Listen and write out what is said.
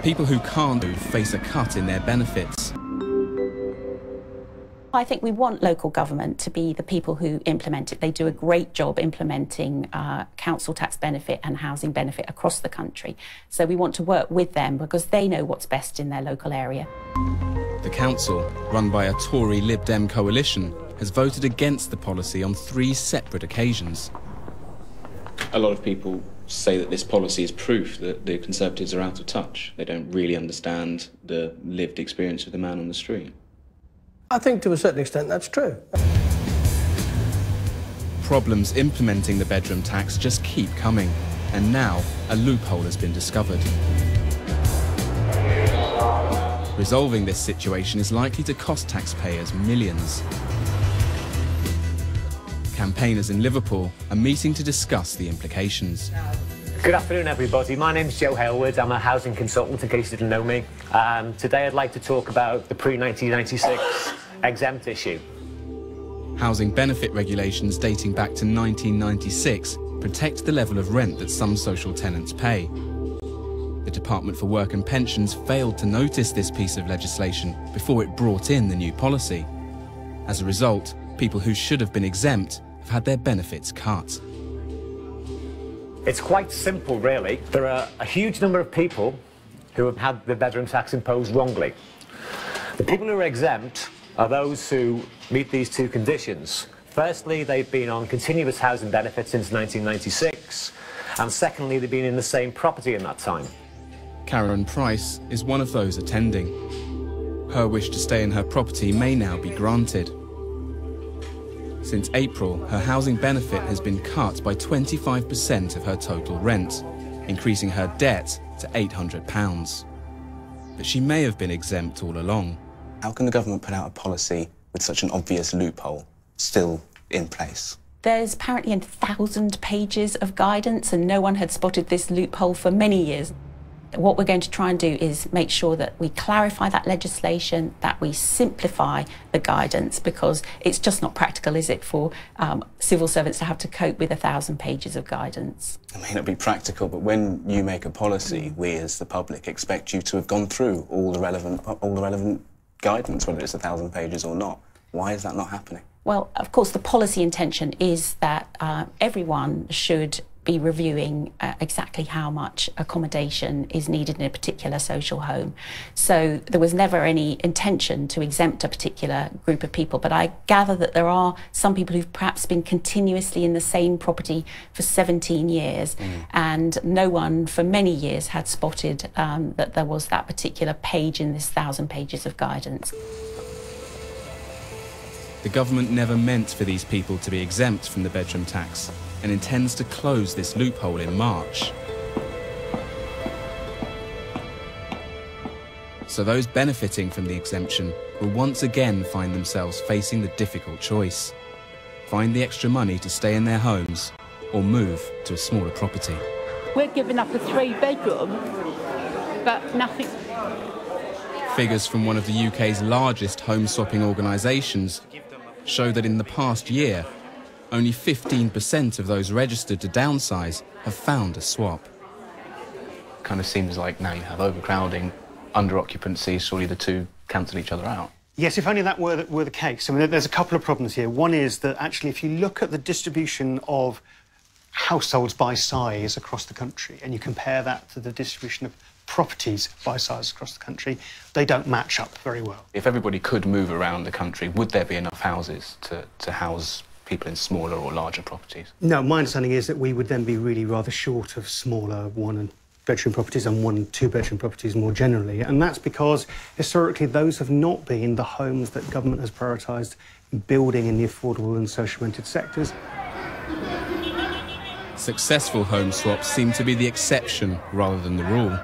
People who can't move face a cut in their benefits. I think we want local government to be the people who implement it. They do a great job implementing council tax benefit and housing benefit across the country. So we want to work with them because they know what's best in their local area. The council, run by a Tory Lib Dem coalition, has voted against the policy on 3 separate occasions. A lot of people say that this policy is proof that the Conservatives are out of touch. They don't really understand the lived experience of the man on the street. I think to a certain extent that's true. Problems implementing the bedroom tax just keep coming, and now a loophole has been discovered. Resolving this situation is likely to cost taxpayers millions. Campaigners in Liverpool are meeting to discuss the implications. Good afternoon, everybody. My name's Joe Hailwood. I'm a housing consultant, in case you didn't know me. Today I'd like to talk about the pre-1996 exempt issue. Housing benefit regulations dating back to 1996 protect the level of rent that some social tenants pay. The Department for Work and Pensions failed to notice this piece of legislation before it brought in the new policy. As a result, people who should have been exempt have had their benefits cut. It's quite simple, really. There are a huge number of people who have had the bedroom tax imposed wrongly. The people who are exempt are those who meet these 2 conditions. Firstly, they've been on continuous housing benefit since 1996, and secondly, they've been in the same property in that time. Karen Price is one of those attending. Her wish to stay in her property may now be granted. Since April, her housing benefit has been cut by 25% of her total rent, increasing her debt to £800. But she may have been exempt all along. How can the government put out a policy with such an obvious loophole still in place? There's apparently 1,000 pages of guidance and no one had spotted this loophole for many years. What we're going to try and do is make sure that we clarify that legislation, that we simplify the guidance, because it's just not practical, is it, for civil servants to have to cope with 1,000 pages of guidance. It may not be practical, but when you make a policy, we as the public expect you to have gone through all the relevant guidance, whether it's 1,000 pages or not. Why is that not happening? Well, of course, the policy intention is that everyone should be reviewing exactly how much accommodation is needed in a particular social home. So there was never any intention to exempt a particular group of people, but I gather that there are some people who've perhaps been continuously in the same property for 17 years, and no one for many years had spotted that there was that particular page in this 1,000 pages of guidance. The government never meant for these people to be exempt from the bedroom tax and intends to close this loophole in March. So those benefiting from the exemption will once again find themselves facing the difficult choice: find the extra money to stay in their homes or move to a smaller property. We're giving up a 3-bedroom, but nothing. Figures from one of the UK's largest home swapping organisations show that in the past year, only 15% of those registered to downsize have found a swap. Kind of seems like now you have overcrowding, under-occupancy, surely the 2 cancel each other out. Yes, if only that were the case. I mean, there's a couple of problems here. One is that actually if you look at the distribution of households by size across the country and you compare that to the distribution of properties by size across the country, they don't match up very well. If everybody could move around the country, would there be enough houses to house people in smaller or larger properties? No, my understanding is that we would then be really rather short of smaller 1- and bedroom properties and 1- and 2-bedroom properties more generally, and that's because historically those have not been the homes that government has prioritised building in the affordable and social rented sectors. Successful home swaps seem to be the exception rather than the rule.